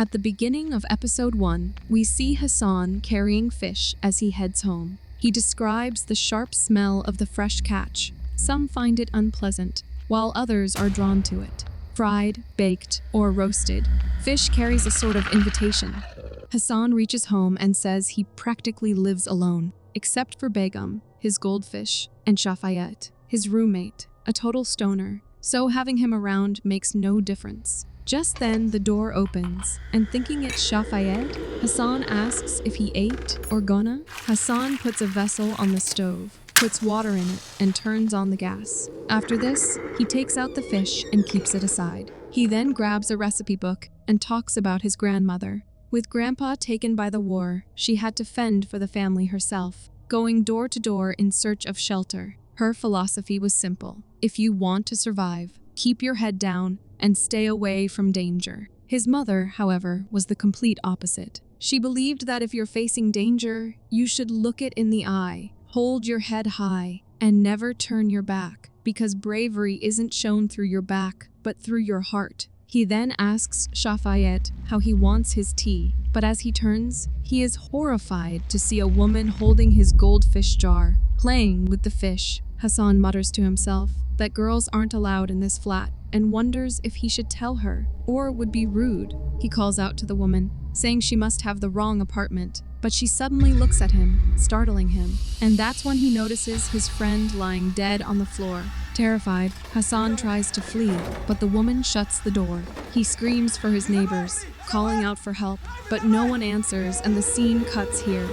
At the beginning of episode 1, we see Hassan carrying fish as he heads home. He describes the sharp smell of the fresh catch. Some find it unpleasant, while others are drawn to it. Fried, baked, or roasted, fish carries a sort of invitation. Hassan reaches home and says he practically lives alone, except for Begum, his goldfish, and Shafayet, his roommate, a total stoner, so having him around makes no difference. Just then, the door opens, and thinking it's Shafayet, Hassan asks if he ate or gonna. Hassan puts a vessel on the stove, puts water in it, and turns on the gas. After this, he takes out the fish and keeps it aside. He then grabs a recipe book and talks about his grandmother. With Grandpa taken by the war, she had to fend for the family herself, going door to door in search of shelter. Her philosophy was simple: if you want to survive, keep your head down and stay away from danger. His mother, however, was the complete opposite. She believed that if you're facing danger, you should look it in the eye, hold your head high, and never turn your back, because bravery isn't shown through your back, but through your heart. He then asks Shafayet how he wants his tea, but as he turns, he is horrified to see a woman holding his goldfish jar, playing with the fish. Hassan mutters to himself that girls aren't allowed in this flat and wonders if he should tell her, or would be rude. He calls out to the woman, saying she must have the wrong apartment, but she suddenly looks at him, startling him, and that's when he notices his friend lying dead on the floor. Terrified, Hassan tries to flee, but the woman shuts the door. He screams for his neighbors, calling out for help, but no one answers and the scene cuts here.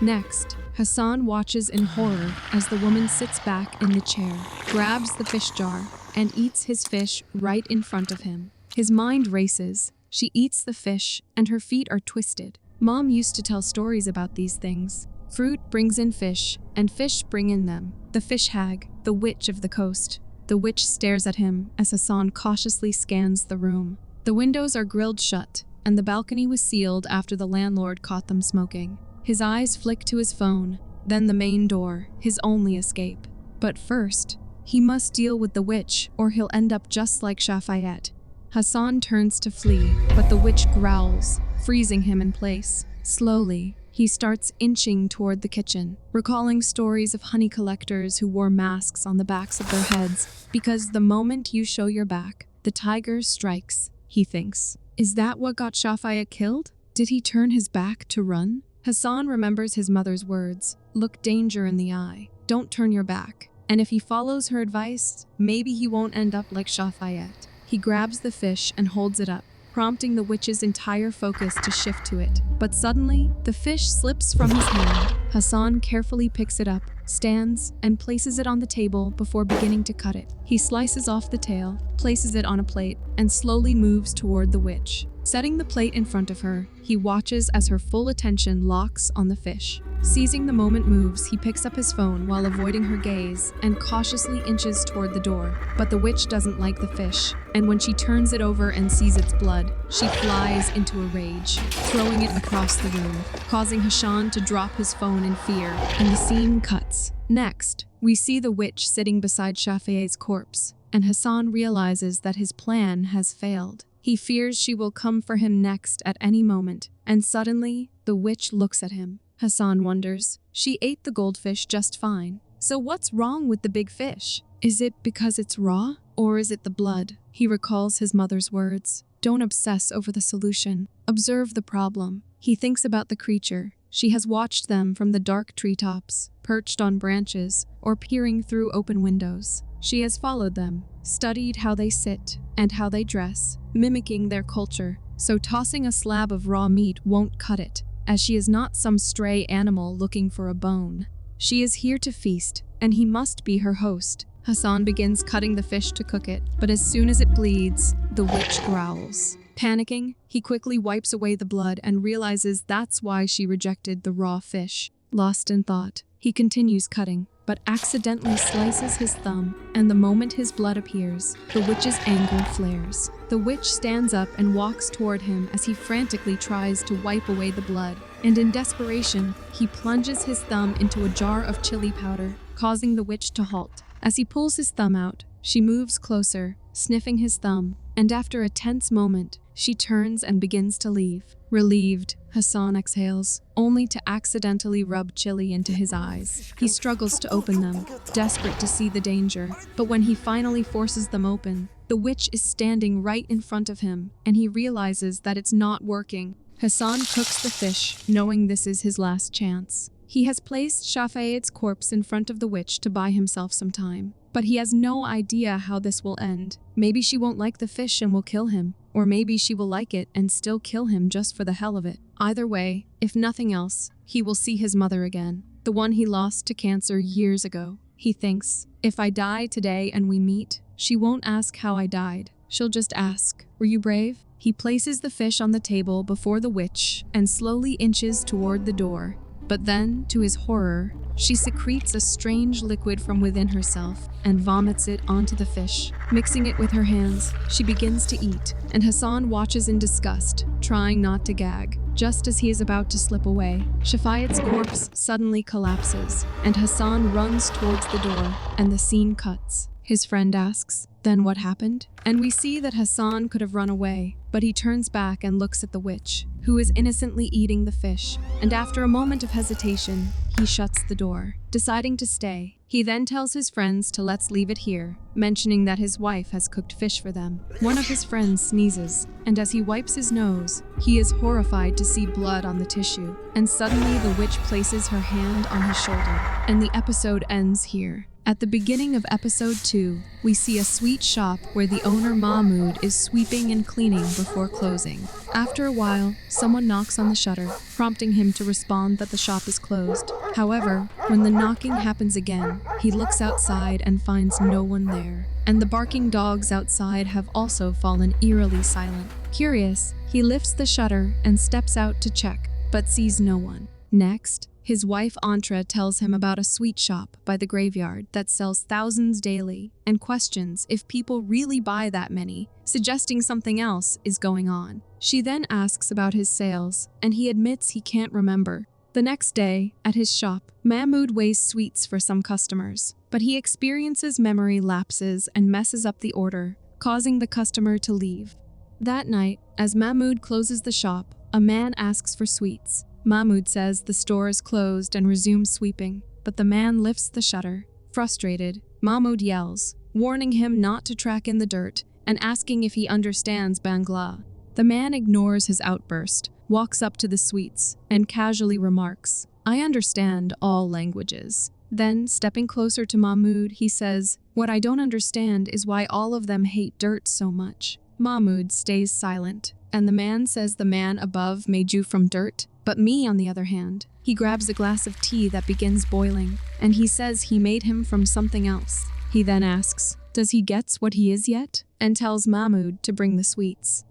Next, Hassan watches in horror as the woman sits back in the chair, grabs the fish jar, and eats his fish right in front of him. His mind races. She eats the fish, and her feet are twisted. Mom used to tell stories about these things. Fruit brings in fish, and fish bring in them. The fish hag, the witch of the coast. The witch stares at him as Hassan cautiously scans the room. The windows are grilled shut, and the balcony was sealed after the landlord caught them smoking. His eyes flick to his phone, then the main door, his only escape. But first, he must deal with the witch, or he'll end up just like Shafayet. Hassan turns to flee, but the witch growls, freezing him in place. Slowly, he starts inching toward the kitchen, recalling stories of honey collectors who wore masks on the backs of their heads, because the moment you show your back, the tiger strikes, he thinks. Is that what got Shafayet killed? Did he turn his back to run? Hassan remembers his mother's words, look danger in the eye, don't turn your back. And if he follows her advice, maybe he won't end up like Shafayet. He grabs the fish and holds it up, prompting the witch's entire focus to shift to it. But suddenly, the fish slips from his hand. Hassan carefully picks it up, stands, and places it on the table before beginning to cut it. He slices off the tail, places it on a plate, and slowly moves toward the witch. Setting the plate in front of her, he watches as her full attention locks on the fish. Seizing the moment moves, he picks up his phone while avoiding her gaze and cautiously inches toward the door. But the witch doesn't like the fish, and when she turns it over and sees its blood, she flies into a rage, throwing it across the room, causing Hassan to drop his phone in fear, and the scene cuts. Next, we see the witch sitting beside Shafayet's corpse, and Hassan realizes that his plan has failed. He fears she will come for him next at any moment, and suddenly, the witch looks at him. Hassan wonders, she ate the goldfish just fine. So what's wrong with the big fish? Is it because it's raw? Or is it the blood? He recalls his mother's words. Don't obsess over the solution. Observe the problem. He thinks about the creature. She has watched them from the dark treetops, perched on branches, or peering through open windows. She has followed them, studied how they sit and how they dress, mimicking their culture. So tossing a slab of raw meat won't cut it, as she is not some stray animal looking for a bone. She is here to feast, and he must be her host. Hassan begins cutting the fish to cook it, but as soon as it bleeds, the witch growls. Panicking, he quickly wipes away the blood and realizes that's why she rejected the raw fish. Lost in thought, he continues cutting, but accidentally slices his thumb, and the moment his blood appears, the witch's anger flares. The witch stands up and walks toward him as he frantically tries to wipe away the blood, and in desperation, he plunges his thumb into a jar of chili powder, causing the witch to halt. As he pulls his thumb out, she moves closer, sniffing his thumb, and after a tense moment, she turns and begins to leave. Relieved, Hassan exhales, only to accidentally rub chili into his eyes. He struggles to open them, desperate to see the danger, but when he finally forces them open, the witch is standing right in front of him, and he realizes that it's not working. Hassan cooks the fish, knowing this is his last chance. He has placed Shafayet's corpse in front of the witch to buy himself some time, but he has no idea how this will end. Maybe she won't like the fish and will kill him, or maybe she will like it and still kill him just for the hell of it. Either way, if nothing else, he will see his mother again, the one he lost to cancer years ago. He thinks, if I die today and we meet, she won't ask how I died. She'll just ask, were you brave? He places the fish on the table before the witch and slowly inches toward the door. But then, to his horror, she secretes a strange liquid from within herself and vomits it onto the fish. Mixing it with her hands, she begins to eat, and Hassan watches in disgust, trying not to gag. Just as he is about to slip away, Shafayet's corpse suddenly collapses, and Hassan runs towards the door, and the scene cuts. His friend asks, then what happened? And we see that Hassan could have run away, but he turns back and looks at the witch, who is innocently eating the fish, and after a moment of hesitation, he shuts the door, deciding to stay. He then tells his friends to let's leave it here, mentioning that his wife has cooked fish for them. One of his friends sneezes, and as he wipes his nose, he is horrified to see blood on the tissue, and suddenly the witch places her hand on his shoulder, and the episode ends here. At the beginning of episode 2, we see a sweet shop where the owner Mahmud is sweeping and cleaning before closing. After a while, someone knocks on the shutter, prompting him to respond that the shop is closed. However, when the knocking happens again, he looks outside and finds no one there, and the barking dogs outside have also fallen eerily silent. Curious, he lifts the shutter and steps out to check, but sees no one. Next, his wife Antra tells him about a sweet shop by the graveyard that sells thousands daily and questions if people really buy that many, suggesting something else is going on. She then asks about his sales, and he admits he can't remember. The next day, at his shop, Mahmud weighs sweets for some customers, but he experiences memory lapses and messes up the order, causing the customer to leave. That night, as Mahmud closes the shop, a man asks for sweets. Mahmud says the store is closed and resumes sweeping, but the man lifts the shutter. Frustrated, Mahmud yells, warning him not to track in the dirt and asking if he understands Bangla. The man ignores his outburst, walks up to the sweets, and casually remarks, I understand all languages. Then, stepping closer to Mahmud, he says, what I don't understand is why all of them hate dirt so much. Mahmud stays silent, and the man says the man above made you from dirt, but me, on the other hand. He grabs a glass of tea that begins boiling, and he says he made him from something else. He then asks, does he gets what he is yet? And tells Mahmud to bring the sweets.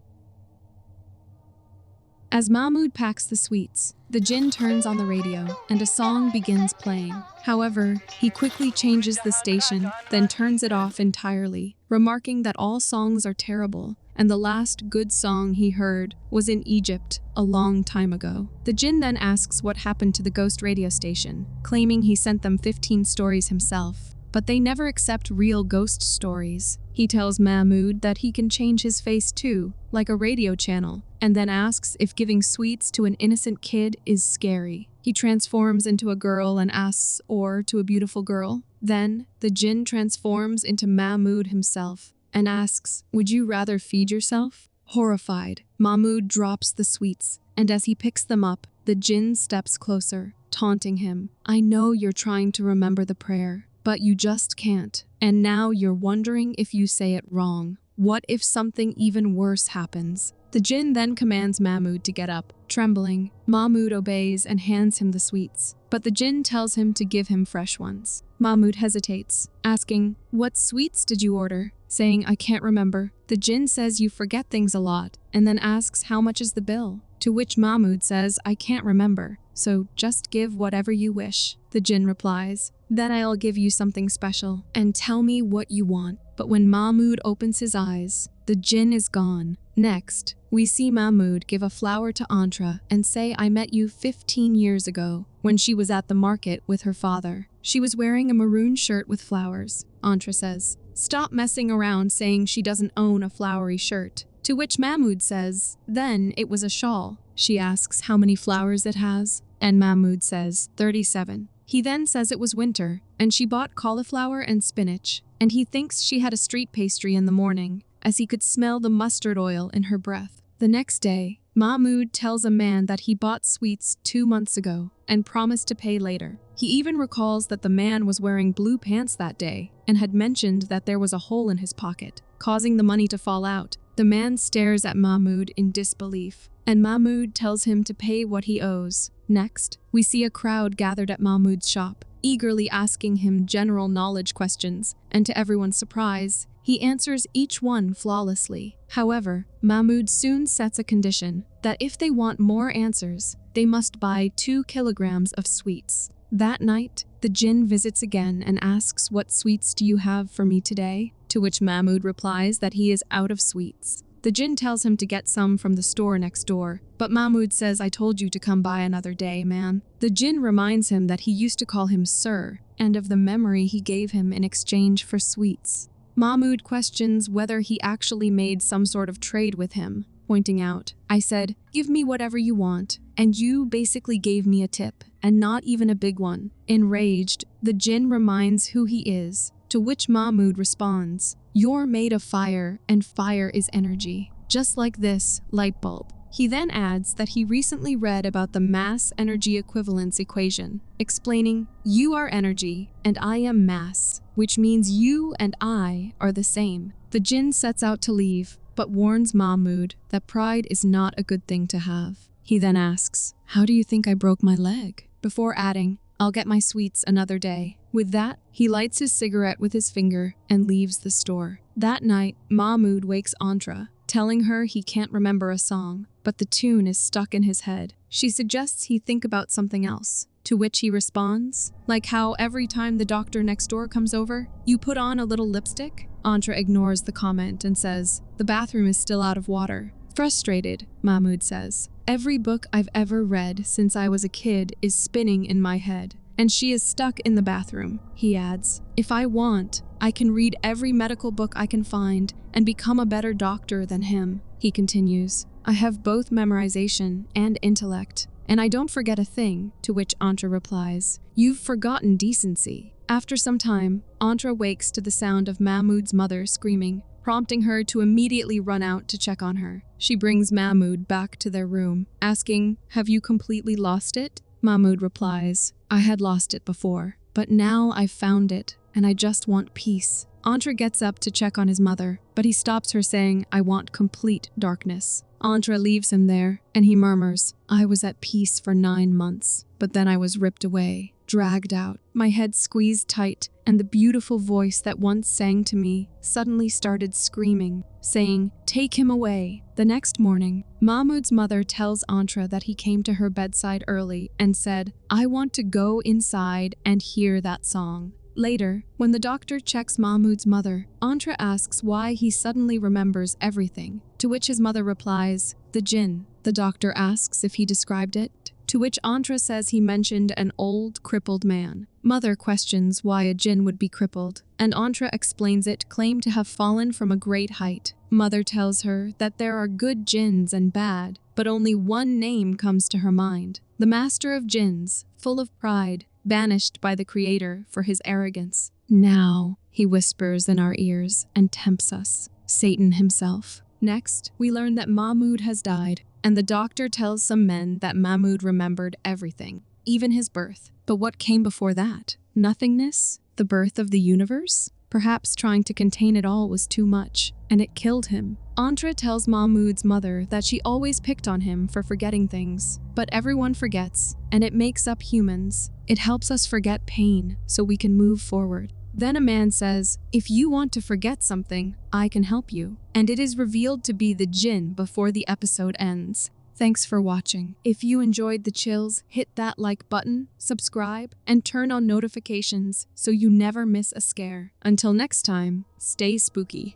As Mahmud packs the sweets, the jinn turns on the radio, and a song begins playing. However, he quickly changes the station, then turns it off entirely, remarking that all songs are terrible, and the last good song he heard was in Egypt a long time ago. The jinn then asks what happened to the ghost radio station, claiming he sent them 15 stories himself, but they never accept real ghost stories. He tells Mahmud that he can change his face too, like a radio channel, and then asks if giving sweets to an innocent kid is scary. He transforms into a girl and asks, or to a beautiful girl. Then, the jinn transforms into Mahmud himself and asks, would you rather feed yourself? Horrified, Mahmud drops the sweets, and as he picks them up, the jinn steps closer, taunting him. I know you're trying to remember the prayer, but you just can't. And now you're wondering if you say it wrong. What if something even worse happens? The jinn then commands Mahmud to get up. Trembling, Mahmud obeys and hands him the sweets, but the jinn tells him to give him fresh ones. Mahmud hesitates, asking, what sweets did you order? Saying, I can't remember. The jinn says you forget things a lot, and then asks how much is the bill? To which Mahmud says, I can't remember, so just give whatever you wish. The jinn replies, then I'll give you something special, and tell me what you want. But when Mahmud opens his eyes, the jinn is gone. Next, we see Mahmud give a flower to Antra and say, I met you 15 years ago, when she was at the market with her father. She was wearing a maroon shirt with flowers. Antra says, "Stop messing around saying she doesn't own a flowery shirt." To which Mahmud says, "Then it was a shawl." She asks how many flowers it has, and Mahmud says 37. He then says it was winter, and she bought cauliflower and spinach, and he thinks she had a street pastry in the morning, as he could smell the mustard oil in her breath. The next day, Mahmud tells a man that he bought sweets 2 months ago and promised to pay later. He even recalls that the man was wearing blue pants that day and had mentioned that there was a hole in his pocket, causing the money to fall out. The man stares at Mahmud in disbelief, and Mahmud tells him to pay what he owes. Next, we see a crowd gathered at Mahmud's shop, eagerly asking him general knowledge questions, and to everyone's surprise, he answers each one flawlessly. However, Mahmud soon sets a condition that if they want more answers, they must buy 2 kilograms of sweets. That night, the jinn visits again and asks, "What sweets do you have for me today?" To which Mahmud replies that he is out of sweets. The jinn tells him to get some from the store next door, but Mahmud says, "I told you to come by another day, man." The jinn reminds him that he used to call him sir, and of the memory he gave him in exchange for sweets. Mahmud questions whether he actually made some sort of trade with him, pointing out, "I said, give me whatever you want, and you basically gave me a tip, and not even a big one." Enraged, the jinn reminds who he is, to which Mahmud responds, "You're made of fire, and fire is energy. Just like this light bulb." He then adds that he recently read about the mass energy equivalence equation, explaining, "You are energy, and I am mass, which means you and I are the same." The jinn sets out to leave, but warns Mahmud that pride is not a good thing to have. He then asks, "How do you think I broke my leg?" before adding, "I'll get my sweets another day." With that, he lights his cigarette with his finger and leaves the store. That night, Mahmud wakes Antra, telling her he can't remember a song, but the tune is stuck in his head. She suggests he think about something else, to which he responds, "Like how every time the doctor next door comes over, you put on a little lipstick?" Antra ignores the comment and says, "The bathroom is still out of water." Frustrated, Mahmud says, "Every book I've ever read since I was a kid is spinning in my head, and she is stuck in the bathroom." He adds, "If I want, I can read every medical book I can find and become a better doctor than him." He continues, "I have both memorization and intellect, and I don't forget a thing," to which Antra replies, "You've forgotten decency." After some time, Antra wakes to the sound of Mahmud's mother screaming, prompting her to immediately run out to check on her. She brings Mahmud back to their room, asking, "Have you completely lost it?" Mahmud replies, "I had lost it before, but now I've found it, and I just want peace." Antra gets up to check on his mother, but he stops her saying, "I want complete darkness." Antra leaves him there, and he murmurs, "I was at peace for 9 months, but then I was ripped away, dragged out. My head squeezed tight, and the beautiful voice that once sang to me suddenly started screaming, saying, 'Take him away.'" The next morning, Mahmud's mother tells Antra that he came to her bedside early and said, "I want to go inside and hear that song." Later, when the doctor checks Mahmud's mother, Antra asks why he suddenly remembers everything, to which his mother replies, "The jinn." The doctor asks if he described it, to which Antra says he mentioned an old, crippled man. Mother questions why a jinn would be crippled, and Antra explains it claimed to have fallen from a great height. Mother tells her that there are good jinns and bad, but only one name comes to her mind: the master of jinns, full of pride, banished by the Creator for his arrogance. "Now," he whispers in our ears and tempts us, Satan himself. Next, we learn that Mahmud has died, and the doctor tells some men that Mahmud remembered everything, even his birth. But what came before that? Nothingness? The birth of the universe? Perhaps trying to contain it all was too much, and it killed him. Antra tells Mahmud's mother that she always picked on him for forgetting things, but everyone forgets, and it makes up humans. It helps us forget pain so we can move forward. Then a man says, "If you want to forget something, I can help you." And it is revealed to be the jinn before the episode ends. Thanks for watching. If you enjoyed the chills, hit that like button, subscribe, and turn on notifications so you never miss a scare. Until next time, stay spooky.